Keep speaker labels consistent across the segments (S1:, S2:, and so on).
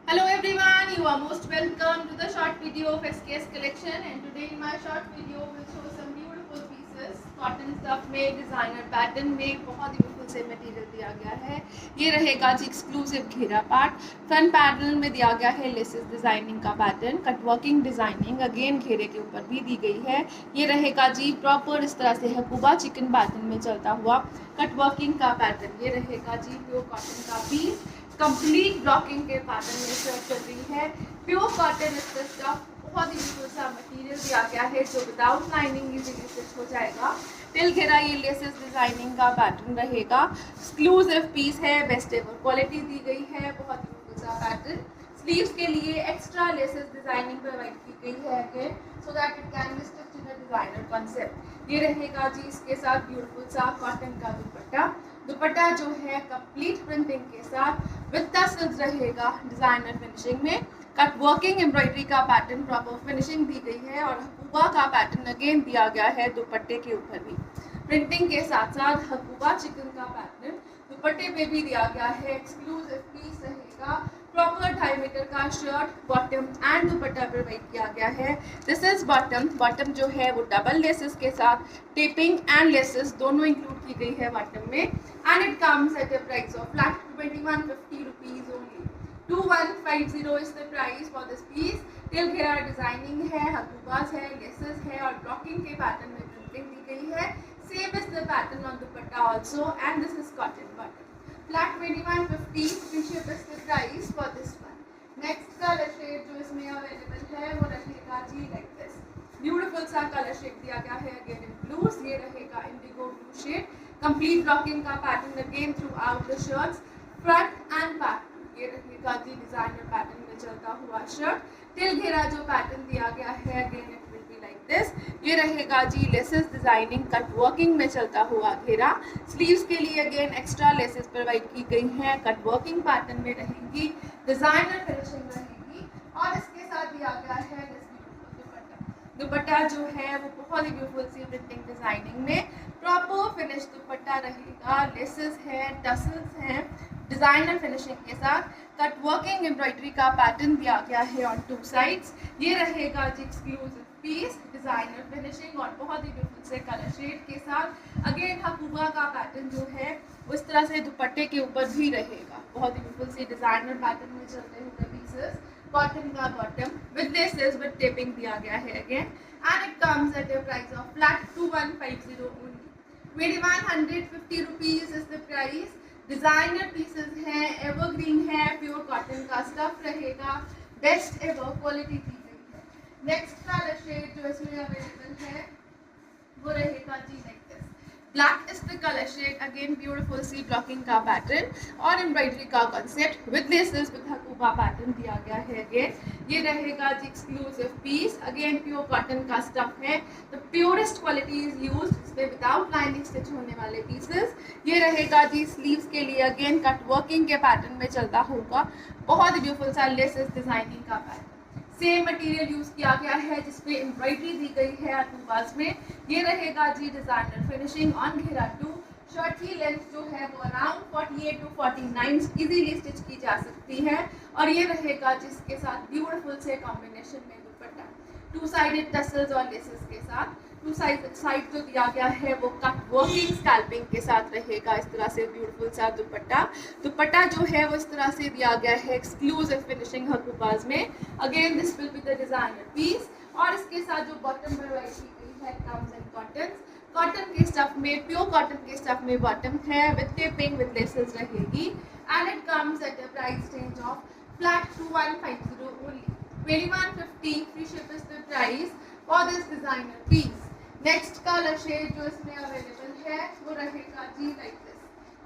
S1: Hello everyone, you are most welcome to the short video of SKS collection, and today in my short video will show some beautiful pieces cotton stuff में designer pattern में बहुत ही beautiful से material दिया गया है। ये रहेगा जी exclusive घेरा पार्ट। फ्रंट पैटर्न में दिया गया है लेसेस डिजाइनिंग का pattern, cut working designing again घेरे के ऊपर भी दी गई है। ये रहेगा जी प्रॉपर इस तरह से हकूबा चिकन पैटर्न में चलता हुआ कट वर्किंग का पैटर्न। ये रहेगा जी प्योर कॉटन का पीस, कंप्लीट ब्लॉकिंग के पैटर्न में शर्ट चल रही है। प्योर कॉटन स्टफ, बहुत ही ब्यूटीफुल सा मटेरियल दिया गया है जो विदाउट लाइनिंग इजीली स्टिच हो जाएगा। टिल घेरा ये लेसेस डिजाइनिंग का पैटर्न रहेगा। एक्सक्लूसिव पीस है, बेस्ट एवर क्वालिटी दी गई है, बहुत ही ब्यूटीफुल सा पैटर्न। स्लीव्स के लिए एक्स्ट्रा लेसेस डिजाइनिंग प्रोवाइड की गई है again so that it can B stitched in a designer concept. ये रहेगा जी इसके साथ ब्यूटीफुल सा कॉटन का दुपट्टा। दुपट्टा जो है कंप्लीट प्रिंटिंग के साथ विद टसल्स रहेगा डिजाइनर फिनिशिंग में। कट वर्किंग एम्ब्रॉयडरी का पैटर्न प्रॉपर फिनिशिंग दी गई है और हकूबा का पैटर्न अगेन दिया गया है दुपट्टे के ऊपर भी। प्रिंटिंग के साथ साथ हकूबा चिकन का पैटर्न दुपट्टे पे भी दिया गया है। एक्सक्लूसिव पीस रहेगा, प्रॉपर 2.5 मीटर का shirt, bottom and dupatta provide किया गया है। This is bottom. बॉटम जो है वो डबल लेसेस के साथ टेपिंग एंड लेसेस दोनों इंक्लूड की गई है बॉटम में, and it comes at a price of flat 2150 rupees only. 2150 is the price for this piece. टिल घेरा डिजाइनिंग है, हकूबास है, लेसेस है और ब्लॉकिंग के पैटर्न में प्रिंटिंग दी गई है। Same is the pattern on dupatta also, and this is cotton bottom. Flat 2150 free ship is the price for this one. Next color shade जो इसमें अवेलेबल है वो रहेगा जी like this. Beautiful सा color shade दिया गया है again in blues. ये रहेगा indigo blue shade. Complete blocking का pattern again throughout the shirts, front and back. ये रहेगा जी designer pattern में चलता हुआ shirt. Till घेरा जो pattern दिया गया है again it will be like this. ये रहेगा जी लेसेस डिजाइनिंग कट वर्किंग में चलता हुआ घेरा। स्लीव्स के लिए अगेन एक्स्ट्रा लेसेस प्रोवाइड की गई हैं, कट वर्किंग पैटर्न में रहेंगी, डिजाइनर फिनिशिंग रहेगी और इसके साथ दिया गया है दुपट्टा। दुपट्टा जो है वो बहुत ही ब्यूटीफुल सी प्रिंटिंग डिजाइनिंग में प्रॉपर फिनिश दुपट्टा रहेगा। लेसेस है, टसल्स हैं, डिजाइनर फिनिशिंग के साथ कट वर्किंग एम्ब्रॉयडरी का पैटर्न दिया गया है ऑन टू साइड्स। ये रहेगा जी एक्सक्लूसिव पीस, डिजाइनर फिनिशिंग और बहुत ही ब्यूटीफुल से कलर शेड के साथ। अगेन हकूबा का पैटर्न जो है उस तरह से दुपट्टे के ऊपर भी रहेगा। बहुत ही ब्यूटीफुल से डिजाइनर पैटर्न में चलते हुए पीसेस, कॉटन का bottom with laces with taping दिया गया है again, and it comes at a price of flat 2150 only. 2150 rupees is the price. Designer pieces हैं, एवरग्रीन है, प्योर कॉटन का स्टफ रहेगा, बेस्ट एवर क्वालिटी दी गई है। नेक्स्ट कलर शेड जो इसमें अवेलेबल है वो रहेगा जी like this. Black is the colour shade, again beautiful see blocking का पैटर्न और एम्ब्रॉयडरी का concept with laces with Hakoba pattern दिया गया है अगेन। ये रहेगा जी exclusive piece, again pure cotton का स्टफ है, the purest quality is used, इसमें विदाउट लाइनिंग स्टिच होने वाले पीसेस। ये रहेगा जी स्लीव्स के लिए अगेन कट वर्किंग के पैटर्न में चलता होगा, बहुत ही ब्यूटीफुल सा लेसेस डिजाइनिंग का पैटर्न। सेम मटेरियल यूज किया गया है जिसपे एम्ब्रॉयडरी दी गई है अटूबाज में। ये रहेगा जी डिजाइनर फिनिशिंग ऑन घेरा 2। शर्ट की लेंथ जो है वो अराउंड 48 टू 49 इजीली स्टिच की जा सकती है और ये रहेगा जिसके साथ ब्यूटीफुल से कॉम्बिनेशन में दुपट्टा, 2 साइडेड टसल्स और लेसेस के साथ। 2 साइड जो दिया गया है वो कट वर्किंग स्कैल्पिंग के साथ रहेगा। इस तरह से ब्यूटीफुल सा दुपट्टा। दुपट्टा जो है वो इस तरह से दिया गया है एक्सक्लूसिव फिनिशिंग हकूबाज में। Again this will be the designer piece और इसके साथ जो बॉटम प्रोवाइड की गई है कम्स इन कॉटन। कॉटन के स्टफ में, प्योर कॉटन के स्टफ में बॉटम है विद टेपिंग विद लेसेस रहेगी, and it comes at a price range of flat 2150 only. 2150 free ship is the price for this designer piece. Next colour shade जो इसमें available है वो रहेगा जी लाइक दिस।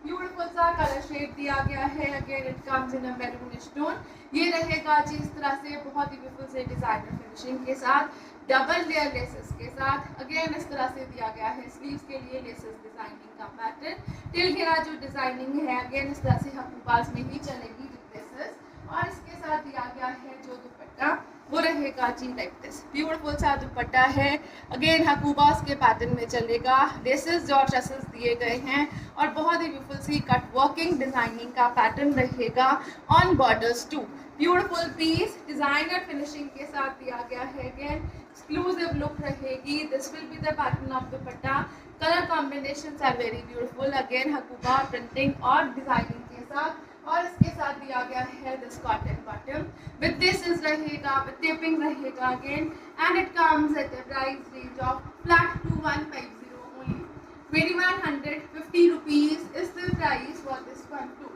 S1: ब्यूटीफुल सा colour shade दिया गया है, again it comes in a maroon stone. ये रहेगा जी इस तरह से बहुत ही ब्यूटीफुल से डिजाइनर फिनिशिंग के साथ, डबल लेयर लेसेस के साथ। अगेन इस तरह से दिया गया है स्लीव्स के लिए लेसेस डिजाइनिंग का पैटर्न। टिल घेरा जो डिजाइनिंग है अगेन इस तरह से हकूबाज में ही चलेगी विद लेसेस और इसके साथ दिया गया है जो दुपट्टा वो रहेगा रहेगा जी लाइक दिस, ब्यूटीफुल सा दुपट्टा है। अगेन हकूबास के पैटर्न में चलेगा, लेसेस जॉर्ज टसल्स दिए गए हैं और बहुत ही ब्यूटीफुल सी कट वर्किंग डिजाइनिंग का पैटर्न रहेगा on borders too. Beautiful piece designer finishing के साथ दिया गया है। अगेन एक्सक्लूसिव लुक रहेगी। This will be the pattern of dupatta. Colour combinations are very beautiful. Again Hakoba printing और डिजाइनिंग के साथ, और इसके साथ दिया गया है this cotton bottom with this is रहेगा, विद टेपिंग रहेगा again, and it comes at a price range of flat 2150 only. 2150 rupees is the price for this one too.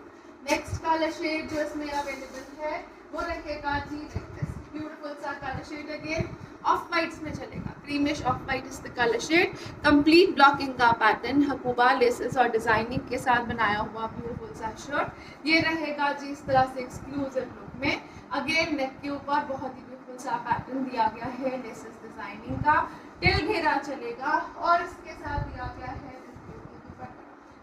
S1: Next colour shade जो इसमें अवेलेबल है वो रहेगा जी like this, beautiful सा colour shade. Again off whites में चलेगा, creamish off white is the colour shade. Complete blocking का पैटर्न, हकूबा लेसेस और डिजाइनिंग के साथ बनाया हुआ ब्यूटीफुल सा शर्ट। ये रहेगा जी इस तरह से एक्सक्लूसिव लुक में। अगेन नेक के ऊपर बहुत ही ब्यूटीफुल सा पैटर्न दिया गया है लेसेस डिजाइनिंग का, टिल घेरा चलेगा और इसके साथ दिया गया है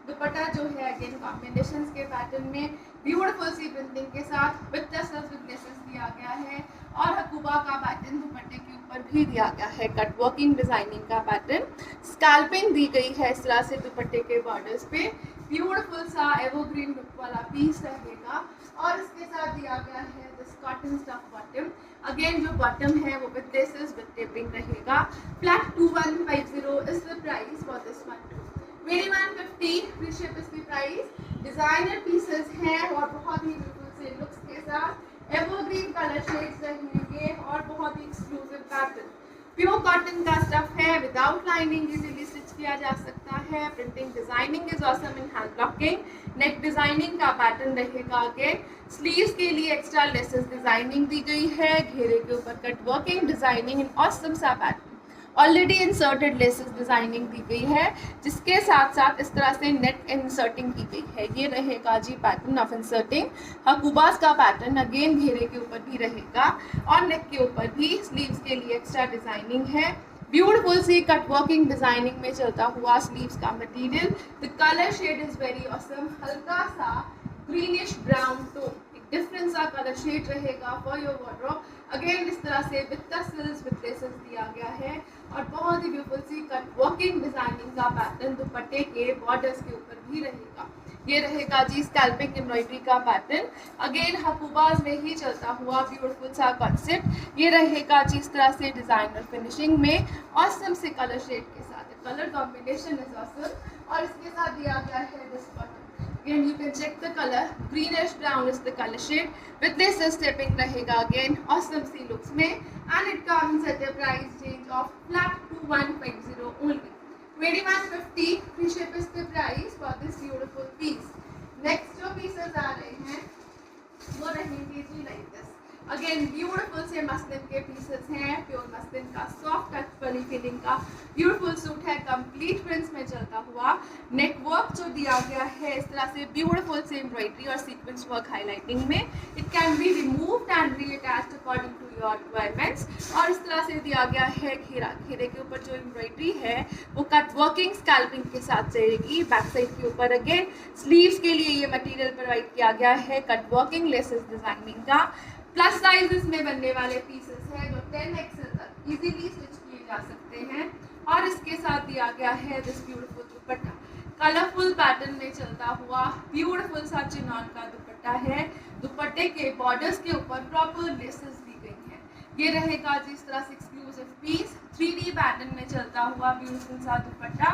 S1: दुपट्टा जो है अगेन कॉम्बिनेशंस के पैटर्न में ब्यूटीफुल सी प्रिंटिंग के साथ विद टसल्स विद लेसेस दिया गया है, और हकूबा का पैटर्न दुपट्टे के ऊपर भी दिया गया है कट वर्किंग डिजाइनिंग का पैटर्न। स्कैल्पिंग दी गई है इस तरह से दुपट्टे के बॉर्डर्स पे। ब्यूटीफुल सा एवरग्रीन लुक वाला पीस रहेगा और इसके साथ दिया गया है this cotton stuff bottom. Again जो बॉटम है वो विद लेसेस विद टेपिंग रहेगा। Flat 2150 is the price for this one to. 2150 free ship is the price. Designer pieces हैं और बहुत ही ब्यूटीफुल से लुक्स के साथ एवरग्रीन कलर शेड्स रहेंगे और बहुत ही एक्सक्लूसिव पैटर्न। प्योर कॉटन का स्टफ है, विदाउट लाइनिंग इजीली स्टिच किया जा सकता है। Printing designing is awesome in hand blocking. Neck designing का पैटर्न रहेगा। अगेन स्लीव्स के लिए एक्स्ट्रा लेसेस डिजाइनिंग दी गई है, घेरे के ऊपर cut working designing in awesome सा pattern. Already inserted laces designing दी गई है जिसके साथ साथ इस तरह से नेट इंसर्टिंग की गई है। ये रहेगा जी पैटर्न ऑफ इंसर्टिंग। हकूबास का पैटर्न अगेन घेरे के ऊपर भी रहेगा और नेक के ऊपर भी। स्लीव्स के लिए एक्स्ट्रा डिजाइनिंग है। ब्यूटीफुल सी कट वर्किंग डिजाइनिंग में चलता हुआ स्लीव्स का material. The colour shade is very awesome, हल्का सा ग्रीनिश ब्राउन टोन, डिफरेंट सा कलर शेड रहेगा फॉर योर वार्डरोब। अगेन इस तरह से विद टसल्स विद लेसेस दिया गया है और बहुत ही ब्यूटीफुल सी कट वर्किंग डिजाइनिंग का पैटर्न दुपट्टे के बॉर्डर्स के ऊपर भी रहेगा। ये रहेगा जी स्कैल्पिंग एम्ब्रॉयडरी का पैटर्न। अगेन हकूबाज में ही चलता हुआ ब्यूटीफुल सा कॉन्सेप्ट। ये रहेगा जी इस तरह से डिजाइनर फिनिशिंग में ऑसम से कलर शेड के साथ। कलर कॉम्बिनेशन इज ऑसम और इसके साथ दिया गया है this bottom. Again you can check the color, greenish brown is the color shade with this stepping रहेगा again awesome सी looks में, and it comes at a price range of flat 2150 only. 2150 free ship is the price for this beautiful piece. Next जो pieces आ रहे हैं वो रहेंगे जी like this. Again beautiful से muslin के pieces हैं, प्योर मसलिन का सॉफ्ट टच वाली फीलिंग का ब्यूटीफुल सूट है, कंप्लीट प्रिंट्स में चलता हुआ। नेक वर्क जो दिया गया है इस तरह से ब्यूटीफुल से एम्ब्रॉयडरी और सीक्वेंस वर्क हाईलाइटिंग में। It can be removed and reattached according to your requirements. और इस तरह से दिया गया है घेरा, घेरे के ऊपर जो एम्ब्रॉयडरी है वो कट वर्किंग स्कैल्पिंग के साथ चलेगी। बैक साइड के ऊपर अगेन स्लीव्स के लिए ये मटेरियल प्रोवाइड किया गया है कट वर्किंग लेसेस डिजाइनिंग का। प्लस साइजेस में बनने वाले पीसेस हैं जो 10XL तक इजीली स्टिच किए जा सकते हैं। और इसके साथ दिया गया है this beautiful dupatta, colourful pattern में चलता हुआ ब्यूटीफुल सा चिनॉन का दुपट्टा है। दुपट्टे के बॉर्डर्स के ऊपर प्रॉपर लेसेस दी गई हैं। ये रहेगा जिस तरह से एक्सक्लूसिव पीस 3D पैटर्न में चलता हुआ ब्यूटीफुल सा दुपट्टा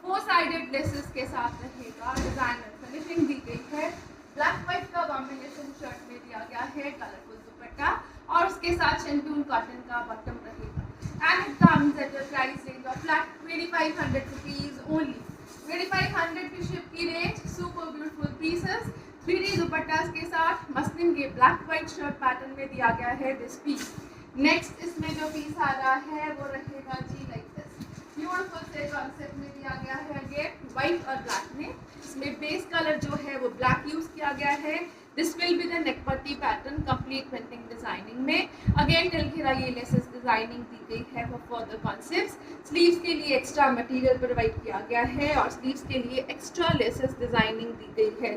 S1: 4 साइडेड लेसेस के साथ रहेगा। डिजाइनर फिनिशिंग दी गई है। ब्लैक व्हाइट का कॉम्बिनेशन शर्ट में दिया गया है, कलरफुल दुपट्टा और उसके साथ शेंटून कॉटन का बॉटम रहेगा। And it comes at a price range of flat 2500 rupees only. 2500 की शिप की range. Super beautiful pieces 3D दुपट्टास के साथ मसलिन के ब्लैक व्हाइट शर्ट पैटर्न में दिया गया है दिस पीस। नेक्स्ट इसमें जो पीस आ रहा है वो रहेगा जी लाइक दिस, ब्यूटीफुल से कॉन्सेप्ट में दिया गया है अगेन व्हाइट और ब्लैक में। इसमें बेस कलर जो है वो ब्लैक यूज किया गया है। This will be the neck पट्टी पैटर्न कंप्लीट प्रिंटिंग डिजाइनिंग में। अगेन टिल घेरा ये लेसेस डिजाइनिंग दी गई है फॉर फर्दर कॉन्सेप्ट्स। स्लीव्स के लिए एक्स्ट्रा मटेरियल प्रोवाइड किया गया है और स्लीव्स के लिए एक्स्ट्रा लेसेस डिजाइनिंग दी गई है।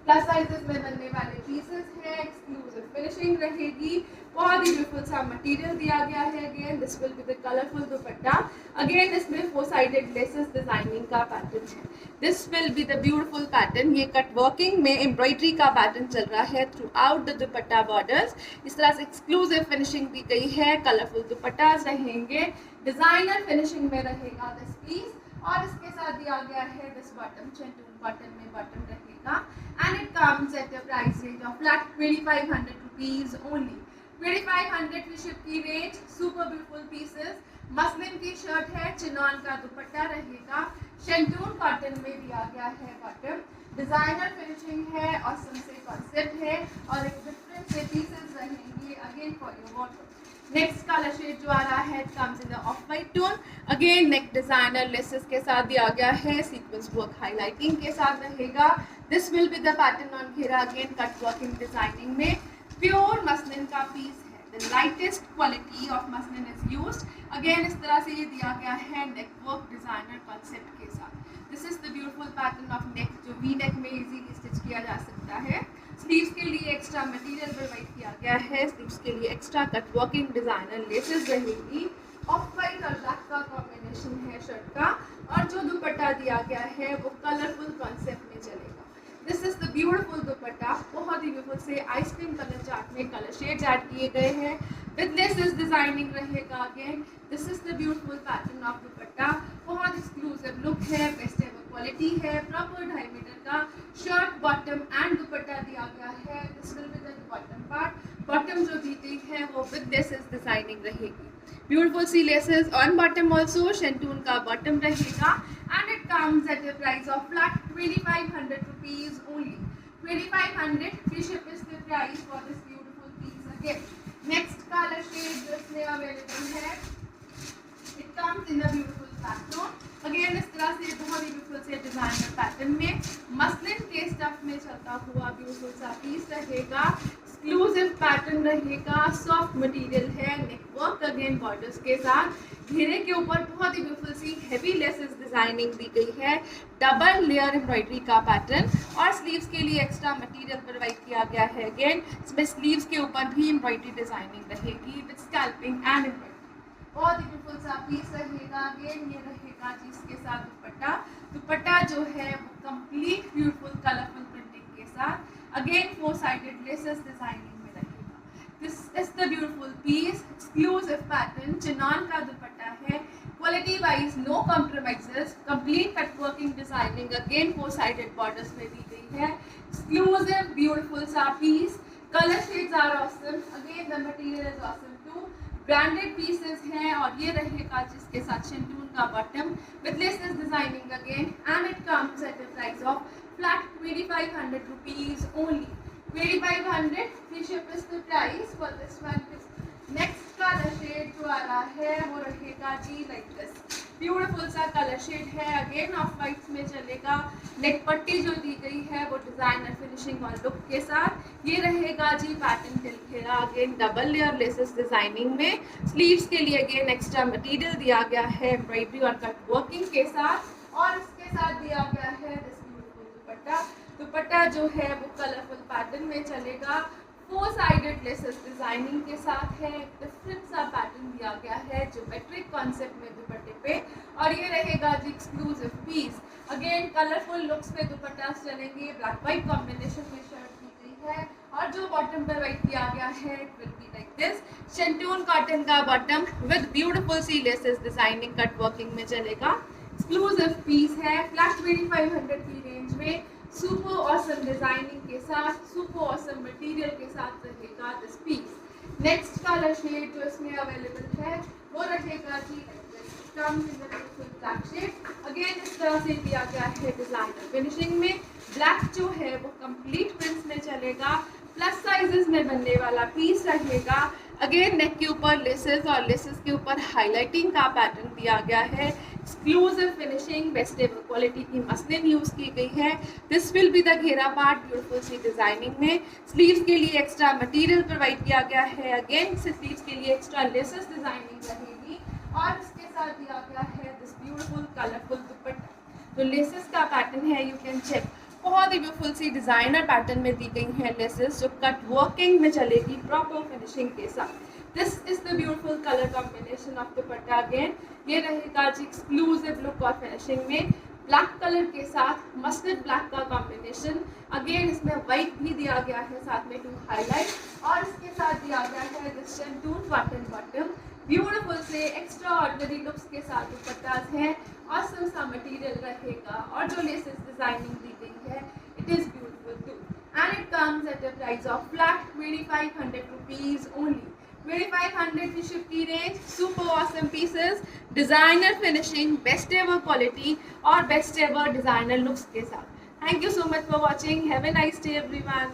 S1: प्लस साइजेस में बनने वाले पीसेस हैं, एक्सक्लूसिव फिनिशिंग फिनिशिंग रहेगी, बहुत ही ब्यूटीफुल सा मटेरियल दिया गया है। Again this will be the colourful dupatta. Again इसमें 4 साइडेड लेसेस डिजाइनिंग का पैटर्न है। This will be the beautiful pattern. ये कट वर्किंग में एम्ब्रॉयडरी का पैटर्न चल रहा है through out the dupatta borders. इस तरह से एक्सक्लूसिव फिनिशिंग दी गई है, कलरफुल दुपट्टास रहेंगे, डिजाइनर फिनिशिंग में रहेगा दिस पीस। और इसके साथ दिया गया है दिस बॉटम, शेंटून कॉटन में बॉटम रहेगा and it comes at a price range of flat 2500 rupees only. 2500 की शिप की range. Super beautiful pieces. Muslin की शर्ट है, चिनॉन का दुपट्टा रहेगा, शेंटून कॉटन में दिया गया है बॉटम, डिजाइनर फिनिशिंग है और से कॉन्सेप्ट है और एक डिफरेंट से पीसेस रहेंगे again for your wardrobe. Next colour shade जो आ रहा है comes in the off white tone. Again neck designer laces के साथ दिया गया है, सीक्वेंस वर्क हाईलाइटिंग के साथ रहेगा। This will be the pattern on घेरा, अगेन कट वर्किंग डिजाइनिंग में। प्योर मसलिन का पीस है, the lightest quality of muslin is used. Again इस तरह से ये दिया गया है नेक वर्क डिजाइनर कॉन्सेप्ट के साथ। This is the beautiful pattern of neck, जो वी नेक में इजीली स्टिच किया जा सकता है। स्लीव्स के लिए एक्स्ट्रा मटेरियल प्रोवाइड किया गया है, स्लीव्स के लिए extra cut working designer laces रहेगी। ऑफ वाइट और ब्लैक का कॉम्बिनेशन है शर्ट का और जो दुपट्टा दिया गया है वो कलरफुल कॉन्सेप्ट में चलेगा। दिस इज द ब्यूटीफुल दुपट्टा, बहुत ही ब्यूटीफुल से आइसक्रीम कलर चार्ट में कलर शेड्स ऐड किए गए हैं, विद लेसेस डिजाइनिंग रहेगा। Again this is the beautiful pattern of दुपट्टा, बहुत एक्सक्लूसिव लुक है, बेस्ट एवर क्वालिटी है, प्रॉपर 2.5 मीटर का शर्ट बॉटम एंड दुपट्टा दिया गया है। This will be the bottom part. Bottom जो दी गई है वो विद लेसेस डिजाइनिंग रहेगी, ब्यूटीफुल सी laces on bottom also, shantoon का बॉटम रहेगा and it comes at a price of flat 2500 rupees only. 2500 free ship is the price for this beautiful piece. Again next colour shade जो इसमें available है, it comes in a beautiful pattern. Again इस तरह से बहुत ही beautiful से designer pattern में मसलिन के स्टफ में चलता हुआ ब्यूटीफुल सा पीस रहेगा, एक्सक्लूसिव पैटर्न रहेगा, सॉफ्ट मटेरियल है, नेक वर्क अगेन बॉर्डर्स के साथ। घेरे के ऊपर बहुत ही ब्यूटीफुल सी हेवी लेसेस डिजाइनिंग दी गई है, डबल लेयर एम्ब्रॉयडरी का पैटर्न और स्लीव्स के लिए एक्स्ट्रा मटेरियल प्रोवाइड किया गया है। अगेन इसमें स्लीव्स के ऊपर भी एम्ब्रॉयडरी डिजाइनिंग रहेगी विद स्कैल्पिंग एंड एम्ब्रॉयडरी। बहुत ही ब्यूटीफुल सा पीस रहेगा। अगेन ये रहेगा जिसके साथ दुपट्टा, दुपट्टा जो है वो कंप्लीट ब्यूटीफुल कलरफुल प्रिंटिंग के साथ, अगेन 4 साइडेड लेसेस डिजाइनिंग में रहेगा। This is the beautiful piece, exclusive pattern, chinon का दुपट्टा है, quality wise no compromises, complete cut working designing again 4 sided borders में दी गई है, एक्सक्लूसिव ब्यूटीफुल सा piece, colour shades are awesome, again the material is awesome too, branded pieces हैं और ये रहेगा जिसके साथ शेंटून का bottom with laces designing again and it comes at a price of flat 2500 rupees only. 2500 free ship is the price for this one. Next colour shade जो आ रहा है वो रहेगा जी लाइक दिस, ब्यूटीफुल सा कलर शेड है, again off whites में चलेगा। नेक पट्टी जो दी गई है वो डिजाइनर फिनिशिंग और लुक के साथ। ये रहेगा जी पैटर्न टिल घेरा, again double layer laces designing में। स्लीव्स के लिए अगेन एक्स्ट्रा मटेरियल दिया गया है एम्ब्रॉयडरी और कट वर्किंग के साथ और इसके साथ दिया गया है दिस ब्यूटीफुल दुपट्टा। दुपट्टा जो है वो कलरफुल पैटर्न में चलेगा, 4 साइडेड लेसेस डिजाइनिंग के साथ है, डिफरेंट सा पैटर्न दिया गया है ज्योमेट्रिक कॉन्सेप्ट में दुपट्टे पे और ये रहेगा जी exclusive piece. Again colourful looks पे दुपट्टा चलेंगे, ब्लैक वाइट कॉम्बिनेशन में शर्ट दी गई है और जो बॉटम पर वाइट किया गया है it will be like this, shantoon cotton का बॉटम विद ब्यूटीफुल सी लेसेस डिजाइनिंग कट वर्किंग में चलेगा, एक्सक्लूसिव पीस है, फ्लैट 2500 की रेंज में, सुपर ऑसम डिजाइनिंग के साथ, सुपर ऑसम मटेरियल के साथ रहेगा this piece. Next colour shade जो इसमें अवेलेबल है वो रहेगा जी ब्लैक शेड। अगेन इस तरह से दिया गया है डिजाइनर फिनिशिंग में, ब्लैक जो है वो कंप्लीट प्रिंट्स में चलेगा, प्लस साइजेस में बनने वाला पीस रहेगा। अगेन नेक के ऊपर लेसेस और लेसेस के ऊपर हाईलाइटिंग का पैटर्न दिया गया है, exclusive finishing, best ever quality की मसलिन यूज की गई है। दिस विल बी द घेरा पार्ट, ब्यूटीफुल सी डिजाइनिंग में। स्लीव्स के लिए एक्स्ट्रा मटेरियल प्रोवाइड किया गया है, अगेन स्लीव्स के लिए एक्स्ट्रा लेसेस डिजाइनिंग रहेगी और इसके साथ दिया गया है दिस ब्यूटीफुल कलरफुल दुपट्टा। जो लेसेस का पैटर्न है यू कैन चेक, बहुत ही ब्यूटीफुल सी डिजाइनर पैटर्न में दी गई हैं लेसेस जो कट वर्किंग में चलेगी प्रॉपर फिनिशिंग के साथ। This is the beautiful colour combination of dupatta. Again ये रहेगा जी एक्सक्लूसिव लुक और फिनिशिंग में ब्लैक कलर के साथ मस्टर्ड ब्लैक का कॉम्बिनेशन। अगेन इसमें व्हाइट भी दिया गया है साथ में टू हाईलाइट, और इसके साथ दिया गया है this shantoon cotton bottom. Beautiful से एक्स्ट्रा ऑर्डिनरी लुक्स के साथ दुपट्टास हैं, ऑसम सा मटेरियल रहेगा, और जो लेसेस डिजाइनिंग दी गई है it is beautiful too, and it comes at a price of flat 2500 rupees only. 2500 की शिप की range, super awesome pieces, designer finishing, best ever quality और बेस्ट एवर डिजाइनर लुक्स के साथ। Thank you so much for watching. Have a nice day everyone.